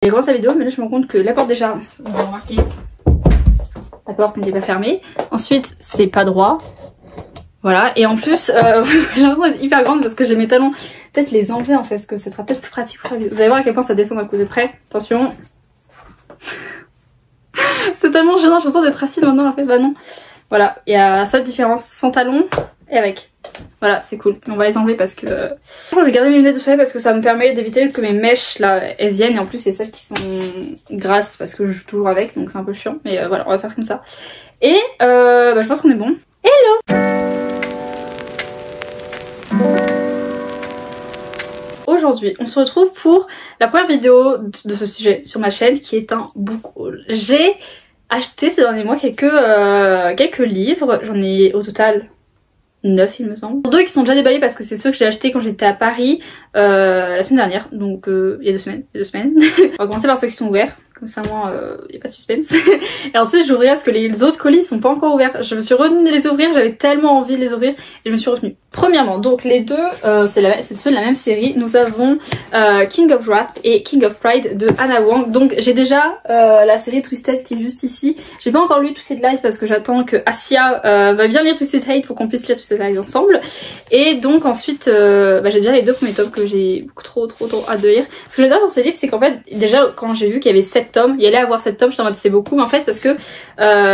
J'ai commencé la vidéo, mais là je me rends compte que la porte déjà, on va remarquer, la porte n'était pas fermée. Ensuite, c'est pas droit. Voilà, et en plus, j'ai l'impression d'être hyper grande parce que j'ai mes talons. Peut-être les enlever en fait, parce que ça sera peut-être plus pratique. Vous allez voir à quel point ça descend d'un coup. Vous êtes prêts? Attention. C'est tellement gênant, j'ai l'impression d'être assise maintenant en fait. Bah non. Voilà, il y a cette différence sans talons et avec. Voilà, c'est cool. On va les enlever parce que... Je vais garder mes lunettes de soleil parce que ça me permet d'éviter que mes mèches là, elles viennent. Et en plus, c'est celles qui sont grasses parce que je joue toujours avec, donc c'est un peu chiant. Mais voilà, on va faire comme ça. Et je pense qu'on est bon. Hello! Aujourd'hui, on se retrouve pour la première vidéo de ce sujet sur ma chaîne qui est un book haul. J'ai acheté ces derniers mois quelques livres, j'en ai au total 9 il me semble. 2 qui sont déjà déballés parce que c'est ceux que j'ai achetés quand j'étais à Paris la semaine dernière, donc il y a 2 semaines. On va commencer par ceux qui sont ouverts, comme ça moi il n'y a pas de suspense. Et ensuite j'ouvrirai parce que les autres colis sont pas encore ouverts. Je me suis retenue de les ouvrir, j'avais tellement envie de les ouvrir et je me suis retenue. Premièrement, donc les deux, c'est ceux de la même série. Nous avons King of Wrath et King of Pride de Hannah Wang. Donc j'ai déjà la série Twisted qui est juste ici. J'ai pas encore lu Twisted Lies parce que j'attends que Asia va bien lire Twisted Hate pour qu'on puisse lire Twisted Lies ensemble. Et donc ensuite, j'ai déjà les 2 premiers tomes que j'ai trop hâte de lire. Ce que j'adore dans ces livres, c'est qu'en fait, déjà quand j'ai vu qu'il y avait 7 tomes, il y allait avoir 7 tomes, j'étais en mode c'est beaucoup, mais en fait c'est parce que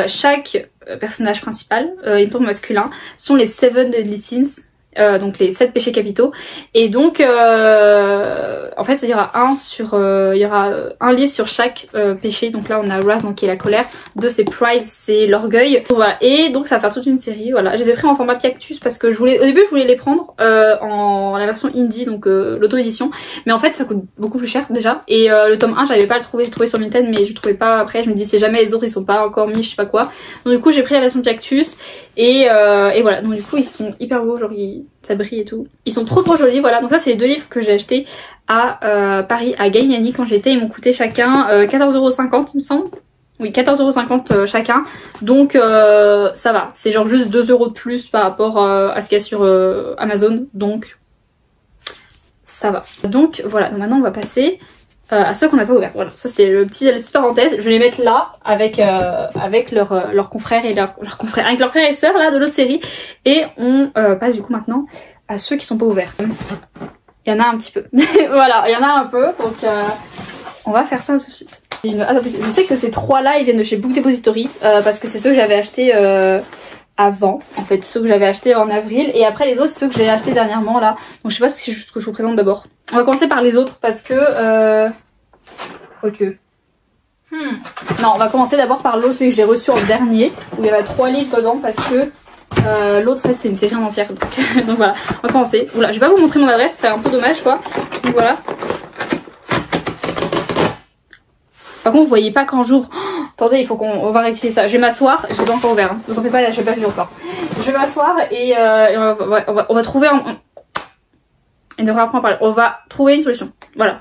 chaque personnage principal, il me semble masculin, sont les 7 Deadly Sins. Donc les 7 péchés capitaux, et donc en fait il y aura un livre sur chaque péché. Donc là on a Wrath, donc qui est la colère, 2 c'est Pride, c'est l'orgueil, voilà. Et donc ça va faire toute une série, voilà. Je les ai pris en format Piactus parce que au début je voulais les prendre en la version indie, donc l'auto-édition, mais en fait ça coûte beaucoup plus cher déjà, et le tome 1 j'arrivais pas à le trouver, j'ai trouvé sur Vinted mais je le trouvais pas après, je me dis c'est jamais les autres ils sont pas encore mis, je sais pas quoi, donc du coup j'ai pris la version Piactus et voilà. Donc du coup ils sont hyper beaux, genre ça brille et tout. Ils sont trop jolis, voilà. Donc ça c'est les 2 livres que j'ai achetés à Paris, à Gagnani quand j'étais. Ils m'ont coûté chacun 14,50€ il me semble. Oui, 14,50€ chacun. Donc ça va. C'est genre juste 2€ de plus par rapport à ce qu'il y a sur Amazon. Donc ça va. Donc voilà, donc maintenant on va passer à ceux qu'on n'a pas ouverts. Voilà, ça c'était la petite parenthèse. Je vais les mettre là avec leurs confrères et leurs confrères, avec leurs frères et sœurs là de l'autre série. Et on passe du coup maintenant à ceux qui sont pas ouverts. Il y en a un petit peu. Voilà, il y en a un peu, donc on va faire ça tout de suite. Je sais que ces 3 là ils viennent de chez Book Depository parce que c'est ceux que j'avais achetés avant, en fait, ceux que j'avais achetés en avril, et après les autres ceux que j'ai achetés dernièrement là. Donc je sais pas si c'est juste que je vous présente d'abord. On va commencer par les autres parce que ok. Non, on va commencer d'abord par l'autre, celui que j'ai reçu en dernier, où il y avait 3 livres dedans parce que l'autre en fait c'est une série en entière. Donc voilà, on va commencer. Oula, je vais pas vous montrer mon adresse, c'était un peu dommage quoi. Donc voilà. Par contre vous voyez pas quand j'ouvre. Oh, attendez, il faut on va rectifier ça. Je vais m'asseoir, je l'ai pas encore ouvert. Hein. Vous en faites pas, je vais pas le encore. Je vais m'asseoir et on va trouver et ne rien parler. On va trouver une solution. Voilà.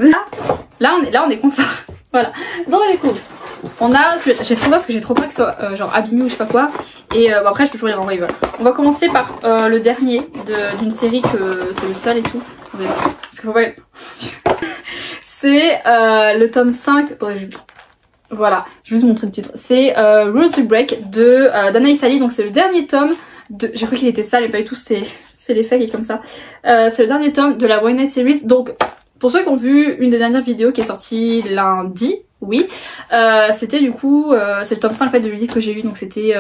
Là on est confort. Voilà. Dans les coups. J'ai trop peur parce que j'ai trop peur que ce soit genre abîmé ou je sais pas quoi. Et après je peux toujours les renvoyer. Voilà. On va commencer par le dernier d'une série que c'est le seul et tout. Attendez. Parce que faut pas... C'est le tome 5. Attendez, voilà, je vais vous montrer le titre. C'est Rules We Break de d'Anaïs Ali. Donc c'est le dernier tome de... J'ai cru qu'il était sale et pas du tout, c'est l'effet qui est comme ça. C'est le dernier tome de la One Night Series. Donc pour ceux qui ont vu une des dernières vidéos qui est sortie lundi, oui, c'était du coup, c'est le tome 5 en fait, de livre que j'ai eu, donc c'était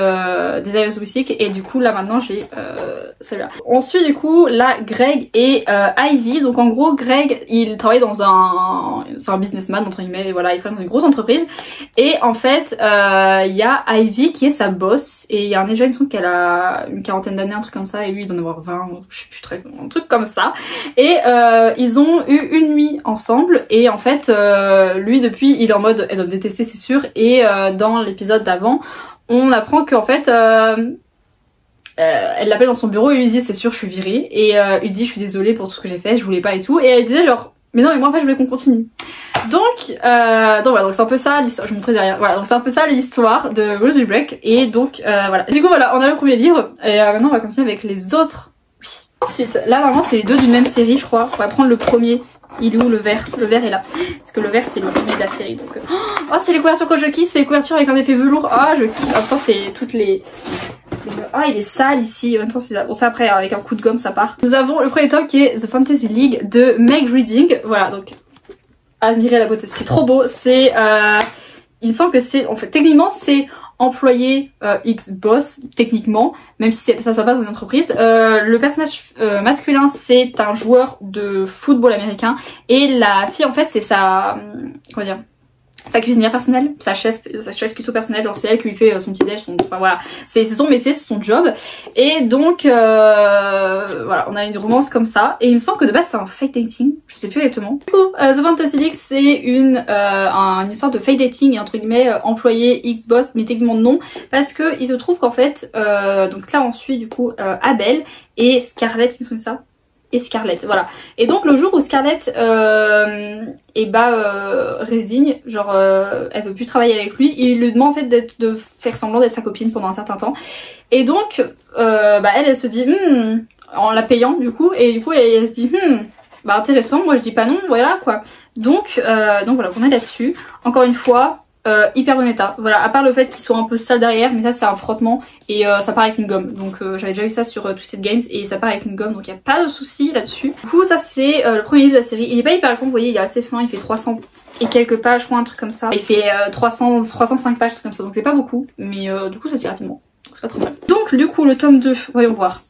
Desires of Sick, et du coup là maintenant j'ai celui-là. On suit du coup là Greg et Ivy. Donc en gros Greg il travaille dans c'est un businessman entre guillemets, et voilà, il travaille dans une grosse entreprise, et en fait il y a Ivy qui est sa boss, et il y a un déjà il me semble qu'elle a une quarantaine d'années, un truc comme ça, et lui il doit en avoir 20, je sais plus très, un truc comme ça, et ils ont eu une nuit ensemble, et en fait lui depuis il est en mode elle doit me détester c'est sûr, et dans l'épisode d'avant on apprend qu'en fait elle l'appelle dans son bureau et lui dit c'est sûr je suis virée, et il dit je suis désolée pour tout ce que j'ai fait, je voulais pas et tout, et elle disait genre mais non mais moi en fait je voulais qu'on continue. Donc voilà, donc c'est un peu ça l'histoire, je vais vous montrer derrière, voilà, donc c'est un peu ça l'histoire de Rules We Break, et donc voilà. Du coup voilà, on a le premier livre, et maintenant on va continuer avec les autres. Oui. Ensuite là normalement c'est les 2 d'une même série je crois, on va prendre le premier Il est où le vert? Le vert est là. Parce que le vert c'est le premier de la série. Donc... Oh c'est les couvertures que je kiffe, c'est les couvertures avec un effet velours. Ah je kiffe. En même temps c'est toutes les... Ah il est sale ici. En même temps c'est... Bon ça après avec un coup de gomme ça part. Nous avons le premier tome qui est The Fantasy League de Meg Reading. Voilà donc admirez la beauté. C'est trop beau. C'est... Il me semble que c'est... En fait techniquement c'est... employé X boss techniquement, même si ça se passe pas dans une entreprise. Le personnage masculin c'est un joueur de football américain et la fille en fait c'est sa comment dire, sa cuisinière personnelle, sa chef cuistot personnelle, genre c'est elle qui lui fait son petit déj, enfin voilà, c'est son métier, c'est son job. Et donc voilà, on a une romance comme ça. Et il me semble que de base c'est un fake dating, je sais plus exactement. Du coup, The Fantasy League c'est une histoire de fake dating et entre guillemets employé X boss, mais techniquement non, parce que il se trouve qu'en fait, donc là on suit du coup Abel et Scarlett, il me semble ça. Et Scarlett, voilà. Et donc le jour où Scarlett résigne, genre elle veut plus travailler avec lui, il lui demande en fait de faire semblant d'être sa copine pendant un certain temps. Et donc elle se dit en la payant du coup, et du coup elle se dit bah intéressant, moi je dis pas non, voilà quoi. Donc voilà, on est là-dessus. Encore une fois, hyper bon état, voilà, à part le fait qu'il soit un peu sale derrière, mais ça c'est un frottement et ça part avec une gomme, donc j'avais déjà vu ça sur Twisted Games et ça part avec une gomme, donc il n'y a pas de souci là-dessus. Du coup ça c'est le premier livre de la série, il est pas hyper grand, vous voyez il est assez fin, il fait 300 et quelques pages, je crois un truc comme ça, il fait 305 pages, comme ça, donc c'est pas beaucoup, mais du coup ça se dit rapidement, donc c'est pas trop mal. Donc du coup le tome 2, voyons voir.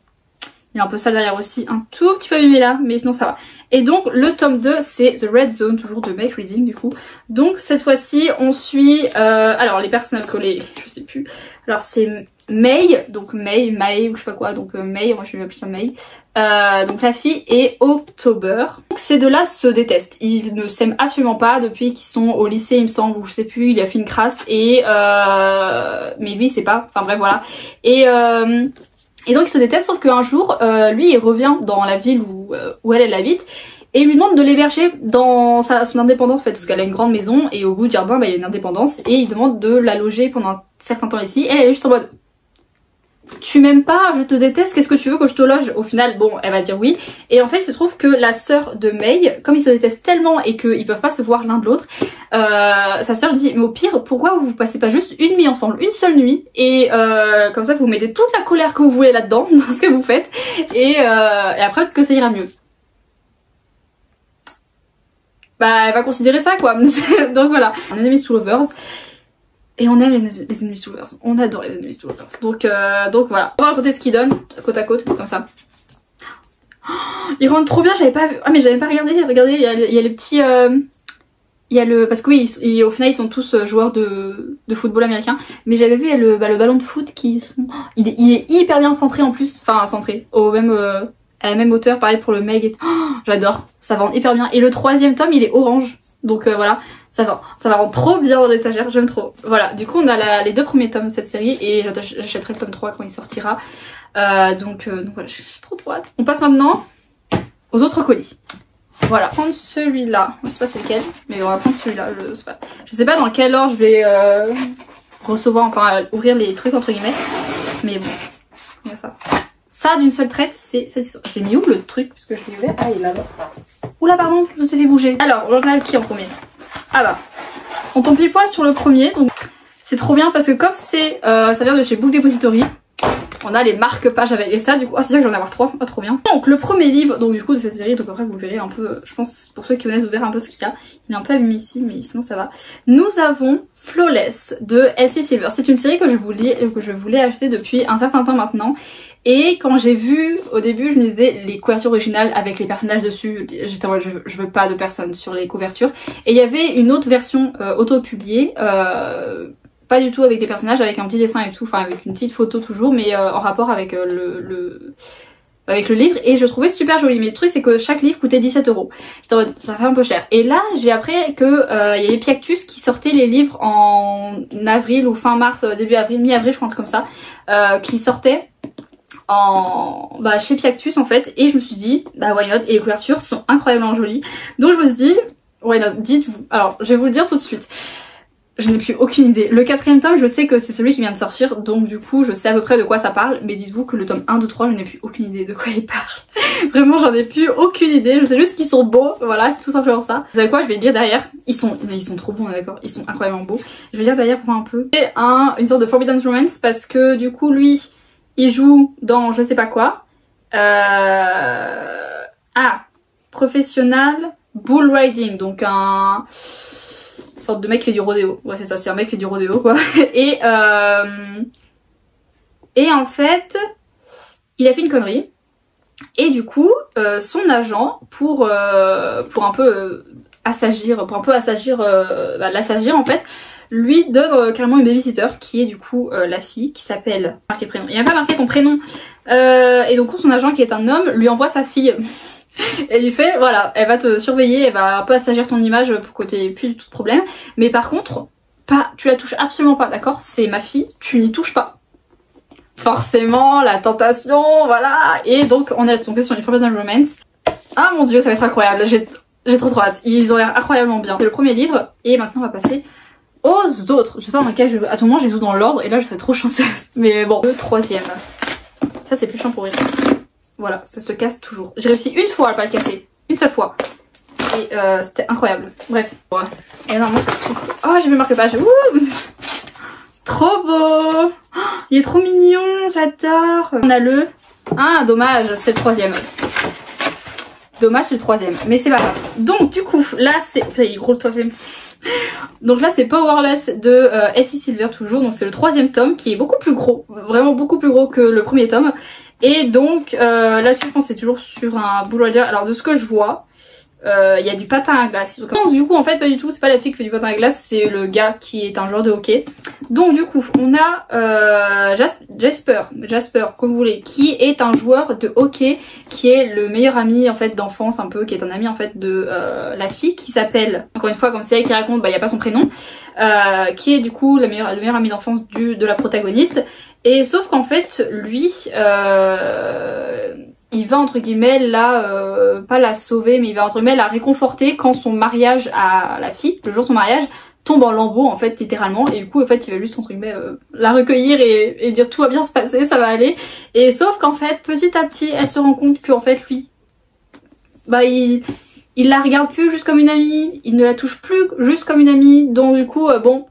Il est un peu sale derrière aussi, un tout petit peu abîmé là, mais sinon ça va. Et donc le tome 2 c'est The Red Zone, toujours de Meg Reading du coup. Donc cette fois-ci on suit, alors les personnages, parce que je sais plus. Alors c'est May, donc May ou je sais pas quoi, donc May, moi je vais appeler ça May. Donc la fille et October. Donc ces deux-là se détestent, ils ne s'aiment absolument pas depuis qu'ils sont au lycée il me semble, ou je sais plus, il a fait une crasse et mais lui c'est pas, enfin bref voilà. Et donc ils se détestent, sauf qu'un jour, lui il revient dans la ville où elle habite et il lui demande de l'héberger dans son indépendance en fait, parce qu'elle a une grande maison et au bout du jardin il y a une indépendance et il demande de la loger pendant un certain temps ici. Et elle est juste en mode tu m'aimes pas, je te déteste, qu'est-ce que tu veux que je te loge? Au final, bon, elle va dire oui. Et en fait, il se trouve que la sœur de May, comme ils se détestent tellement et qu'ils peuvent pas se voir l'un de l'autre, sa sœur lui dit mais au pire, pourquoi vous passez pas juste une nuit ensemble, une seule nuit, et comme ça vous mettez toute la colère que vous voulez là-dedans, dans ce que vous faites, et après peut-être que ça ira mieux. Bah, elle va considérer ça quoi. Donc voilà, on Enemies to Lovers. Et on aime les Enemies to Lovers, on adore les Enemies to Lovers. Donc voilà, on va raconter ce qu'ils donnent, côte à côte, comme ça. Oh, ils rendent trop bien, j'avais pas vu. Ah mais j'avais pas regardé, regardez, il y a les petits... Il y a le... Parce que oui, au final ils sont tous joueurs de football américain. Mais j'avais vu le ballon de foot qui sont... Il est hyper bien centré en plus, enfin centré, à la même hauteur, pareil pour le Meg et tout. Oh, j'adore, ça va rendre hyper bien. Et le troisième tome il est orange. Donc voilà, ça va rendre trop bien dans l'étagère, j'aime trop. Voilà, du coup on a les deux premiers tomes de cette série et j'achèterai le tome 3 quand il sortira. Donc voilà, j'ai trop hâte. On passe maintenant aux autres colis. Voilà, prendre celui-là, je sais pas c'est lequel, mais on va prendre celui-là, je sais pas dans quel ordre je vais recevoir, enfin ouvrir les trucs entre guillemets, mais bon, il y a ça. Ça d'une seule traite, c'est ça. J'ai mis où le truc, parce que je l'ai ouvert, ah il est là-bas. Oula pardon, je me suis fait bouger. Alors, on a qui en premier? Ah bah, on tombe pile poil sur le premier, donc c'est trop bien parce que comme c'est, ça vient de chez Book Depository, on a les marque-pages avec et ça du coup, ah c'est sûr que j'en ai avoir 3, pas trop bien. Donc le premier livre, donc du coup de cette série, donc après vous verrez un peu, je pense pour ceux qui connaissent vous verrez un peu ce qu'il y a. Il est un peu abîmé ici mais sinon ça va. Nous avons Flawless de Elsie Silver. C'est une série que je voulais acheter depuis un certain temps maintenant. Et quand j'ai vu, au début, je me disais les couvertures originales avec les personnages dessus, j'étais en mode je veux pas de personnes sur les couvertures. Et il y avait une autre version auto-publiée, pas du tout avec des personnages, avec un petit dessin et tout, enfin avec une petite photo toujours, mais en rapport avec avec le livre, et je trouvais super joli. Mais le truc c'est que chaque livre coûtait 17 €. J'étais en mode ça fait un peu cher. Et là j'ai appris que il y avait Piactus qui sortait les livres en avril ou fin mars, début avril, mi-avril je crois, un truc comme ça, qui sortait chez Piactus en fait, et je me suis dit bah why not, et les couvertures sont incroyablement jolies, donc je me suis dit why not, dites-vous. Alors je vais vous le dire tout de suite, je n'ai plus aucune idée. Le 4e tome, je sais que c'est celui qui vient de sortir, donc du coup je sais à peu près de quoi ça parle, mais dites-vous que le tome 1, 2, 3, je n'ai plus aucune idée de quoi il parle. Vraiment j'en ai plus aucune idée, je sais juste qu'ils sont beaux, voilà, c'est tout simplement ça. Vous savez quoi, je vais lire derrière, ils sont trop bons, d'accord, ils sont incroyablement beaux. Je vais lire derrière pour voir un peu. C'est une sorte de Forbidden Romance parce que du coup lui, il joue dans je sais pas quoi. Professionnel bull riding, donc une sorte de mec qui fait du rodéo. Ouais, c'est ça, c'est un mec qui fait du rodéo quoi. Et en fait, il a fait une connerie. Et du coup, son agent, pour un peu l'assagir en fait, lui donne carrément une babysitter qui est du coup la fille qui s'appelle... Marqué le prénom. Il n'a pas marqué son prénom. Et donc son agent qui est un homme lui envoie sa fille. Et il fait voilà, elle va te surveiller, elle va un peu assagir ton image pour que t'aies plus du tout de problème. Mais par contre, tu la touches absolument pas, d'accord? C'est ma fille, tu n'y touches pas. Forcément, la tentation, voilà. Et donc on est tombé sur une Forbidden Romance. Ah mon dieu, ça va être incroyable. J'ai trop hâte. Ils ont l'air incroyablement bien. C'est le premier livre et maintenant on va passer aux autres. Je sais pas dans lequel à tout moment je les ouvre dans l'ordre et là je serais trop chanceuse. Mais bon, le 3e. Ça c'est plus chiant pour rire. Voilà, ça se casse toujours. J'ai réussi une fois à pas le casser. Une seule fois. Et c'était incroyable. Bref. Ouais. Et non, moi ça souffle. Oh, j'ai vu le marque-page. Trop beau. Oh, il est trop mignon, j'adore. On a le... Ah, dommage, c'est le 3e. Dommage, c'est le 3e. Mais c'est pas grave. Donc, du coup, là, c'est... Il est gros le 3e. Donc là, c'est Powerless de S.E. Silver toujours. Donc c'est le 3e tome qui est beaucoup plus gros. Vraiment beaucoup plus gros que le premier tome. Et donc là-dessus, je pense que c'est toujours sur un bull rider. Alors de ce que je vois, il y a du patin à glace. Donc du coup, en fait, pas du tout. C'est pas la fille qui fait du patin à glace, c'est le gars qui est un joueur de hockey. Donc du coup, on a Jasper, comme vous voulez, qui est un joueur de hockey, qui est le meilleur ami en fait d'enfance un peu, qui est un ami en fait de la fille qui s'appelle, encore une fois, comme c'est elle qui raconte, bah il y a pas son prénom, qui est du coup le meilleur ami d'enfance de la protagoniste. Et sauf qu'en fait, lui, il va entre guillemets la pas la sauver, mais il va entre guillemets la réconforter quand son mariage à la fille, le jour de son mariage, tombe en lambeaux en fait littéralement, et du coup en fait il va juste entre guillemets la recueillir et dire tout va bien se passer, ça va aller. Et sauf qu'en fait petit à petit elle se rend compte qu'en fait lui, bah il la regarde plus juste comme une amie, il ne la touche plus juste comme une amie, donc du coup bon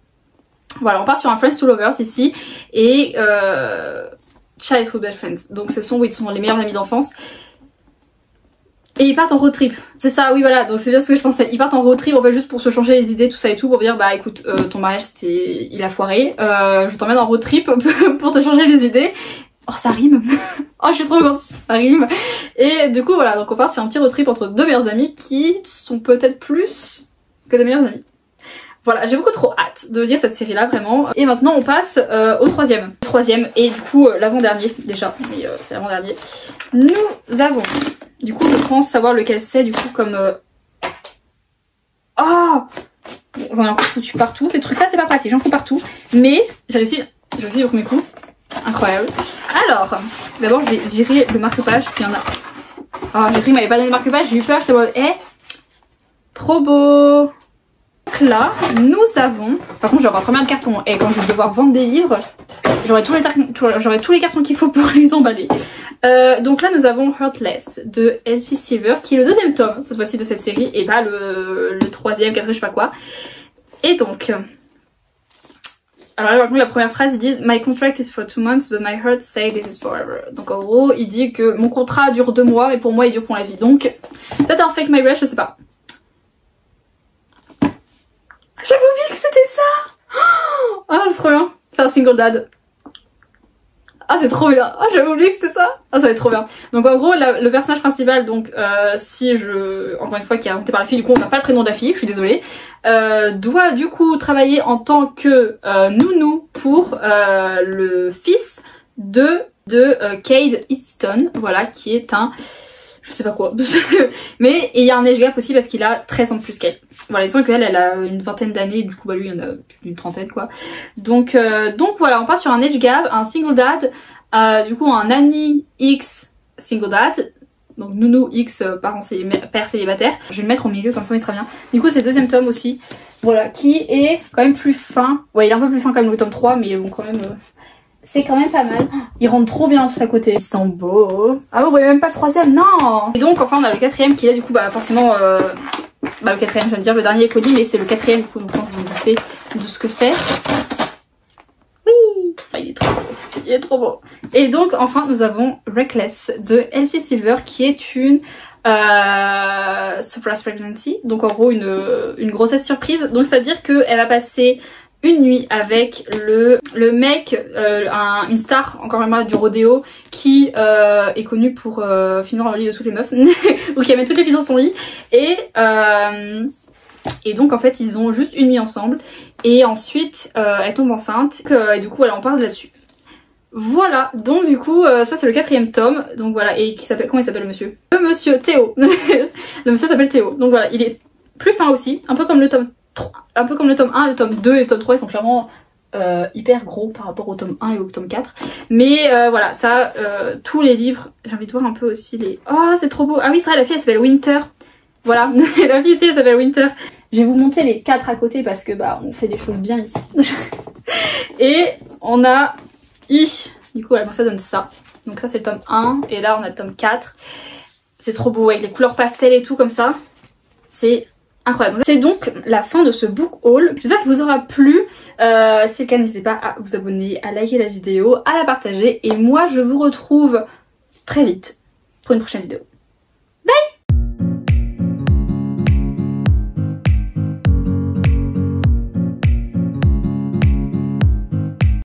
voilà, on part sur un Friends to Lovers ici, et Childhood Best Friends, donc ce sont les meilleurs amis d'enfance. Et ils partent en road trip, c'est ça, oui voilà, donc c'est bien ce que je pensais. Ils partent en road trip en fait juste pour se changer les idées, tout ça et tout, pour dire bah écoute, ton mariage il a foiré, je t'emmène en road trip pour te changer les idées. Oh ça rime. Oh je suis trop contente, ça rime. Et du coup voilà, donc on part sur un petit road trip entre deux meilleurs amis qui sont peut-être plus que des meilleurs amis. Voilà, j'ai beaucoup trop hâte de lire cette série là vraiment. Et maintenant on passe au 3e. Et du coup l'avant-dernier déjà, mais c'est l'avant-dernier. Nous avons, du coup je pense savoir lequel c'est du coup comme... Oh, j'en ai encore foutu partout. Ces trucs là c'est pas pratique, j'en fous partout. Mais j'ai réussi le premier coup. Incroyable. Alors, d'abord je vais virer le marque-page s'il y en a. Oh j'ai cru qu'il m'avait pas donné le marque-page, j'ai eu peur, j'étais en mode trop beau. Donc là, nous avons... Par contre, j'ai encore combien de cartons? Et quand je vais devoir vendre des livres, j'aurai tous les cartons qu'il faut pour les emballer. Donc là, nous avons Heartless de S.E. Silver, qui est le 2e tome, cette fois-ci, de cette série, et pas le 3e, 4e, je sais pas quoi. Et donc... Alors là, par contre, la première phrase, ils disent « My contract is for 2 months, but my heart says this is forever ». Donc en gros, il dit que mon contrat dure 2 mois, et pour moi, il dure pour la vie. Donc, peut-être un fake marriage, je sais pas. J'avais oublié que c'était ça. Ah c'est trop bien. C'est un single dad. Ah c'est trop bien. Ah j'avais oublié que c'était ça. Ah ça va être trop bien. Donc en gros le personnage principal, donc encore une fois qui est raconté par la fille, du coup on n'a pas le prénom de la fille, je suis désolée, doit du coup travailler en tant que nounou pour le fils de Cade Easton, voilà, qui est un... je sais pas quoi. Mais il y a un age gap aussi parce qu'il a 13 ans de plus qu'elle. Voilà, il semble qu'elle a une vingtaine d'années, du coup bah lui il y en a plus d'une trentaine quoi. Donc voilà, on part sur un age gap, un single dad, du coup un Annie X single dad, donc Nounou X père célibataire. Je vais le mettre au milieu comme ça il sera bien. Du coup c'est le deuxième tome aussi, voilà, qui est quand même plus fin. Ouais il est un peu plus fin quand même le tome 3 mais bon quand même c'est quand même pas mal. Il rentre trop bien tous à côté. Ils sont beaux. Ah vous voyez même pas le troisième, non. Et donc enfin on a le quatrième qui est là du coup bah forcément le quatrième je viens de dire le dernier colis mais c'est le quatrième du coup donc vous vous doutez de ce que c'est. Oui il est trop beau. Il est trop beau. Et donc enfin nous avons Reckless de Elsie Silver qui est une surprise pregnancy. Donc en gros une grossesse surprise. Donc c'est à dire qu'elle va passer une nuit avec le mec, une star encore une fois du rodéo qui est connu pour finir dans le lit de toutes les meufs ou qui amène toutes les filles dans son lit et donc en fait ils ont juste une nuit ensemble et ensuite elle tombe enceinte et du coup voilà on parle là-dessus. Voilà, donc du coup ça c'est le quatrième tome, donc voilà, et qui s'appelle, comment il s'appelle le monsieur? Le monsieur Théo. Le monsieur s'appelle Théo, donc voilà, il est plus fin aussi, un peu comme le tome 3, un peu comme le tome 1, le tome 2 et le tome 3 ils sont clairement hyper gros par rapport au tome 1 et au tome 4. Mais voilà, ça, tous les livres, j'ai envie de voir un peu aussi les... Oh c'est trop beau, ah oui c'est vrai la fille elle s'appelle Winter. Voilà, la fille ici elle s'appelle Winter. Je vais vous monter les 4 à côté parce que bah on fait des choses bien ici. Et on a... Du coup voilà, ça donne ça. Donc ça c'est le tome 1 et là on a le tome 4. C'est trop beau avec les couleurs pastel et tout comme ça. C'est incroyable. C'est donc la fin de ce book haul. J'espère qu'il vous aura plu. Si c'est le cas n'hésitez pas à vous abonner, à liker la vidéo, à la partager. Et moi je vous retrouve très vite pour une prochaine vidéo.